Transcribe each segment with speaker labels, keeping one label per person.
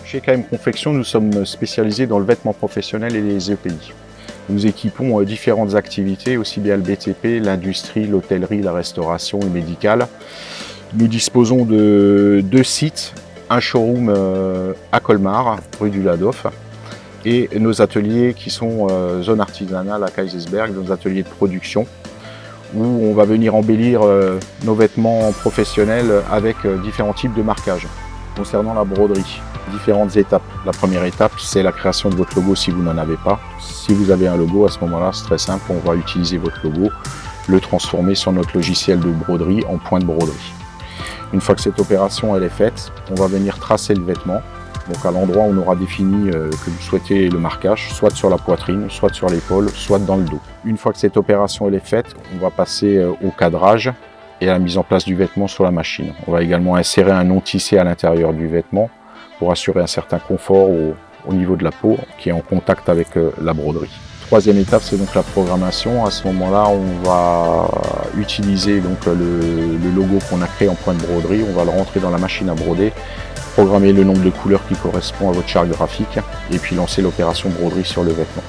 Speaker 1: Chez KM Confection, nous sommes spécialisés dans le vêtement professionnel et les EPI. Nous équipons différentes activités, aussi bien le BTP, l'industrie, l'hôtellerie, la restauration et médicale. Nous disposons de 2 sites, un showroom à Colmar, rue du Ladoff, et nos ateliers qui sont zone artisanale à Kaysersberg, nos ateliers de production, où on va venir embellir nos vêtements professionnels avec différents types de marquages. Concernant la broderie, différentes étapes. La première étape, c'est la création de votre logo si vous n'en avez pas. Si vous avez un logo, à ce moment-là, c'est très simple, on va utiliser votre logo, le transformer sur notre logiciel de broderie en point de broderie. Une fois que cette opération elle est faite, on va venir tracer le vêtement. Donc à l'endroit où on aura défini que vous souhaitez le marquage, soit sur la poitrine, soit sur l'épaule, soit dans le dos. Une fois que cette opération elle est faite, on va passer au cadrage et à la mise en place du vêtement sur la machine. On va également insérer un non tissé à l'intérieur du vêtement pour assurer un certain confort au niveau de la peau qui est en contact avec la broderie. Troisième étape, c'est donc la programmation. À ce moment-là, on va utiliser donc le logo qu'on a créé en point de broderie, on va le rentrer dans la machine à broder, programmer le nombre de couleurs qui correspond à votre charte graphique et puis lancer l'opération broderie sur le vêtement.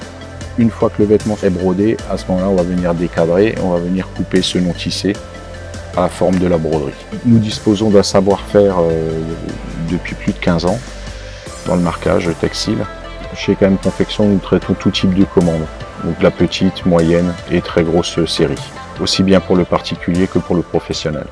Speaker 1: Une fois que le vêtement est brodé, à ce moment-là, on va venir décadrer, on va venir couper ce non tissé à la forme de la broderie. Nous disposons d'un savoir-faire depuis plus de 15 ans dans le marquage textile. Chez KM Confection, nous traitons tout type de commandes, donc la petite, moyenne et très grosse série, aussi bien pour le particulier que pour le professionnel.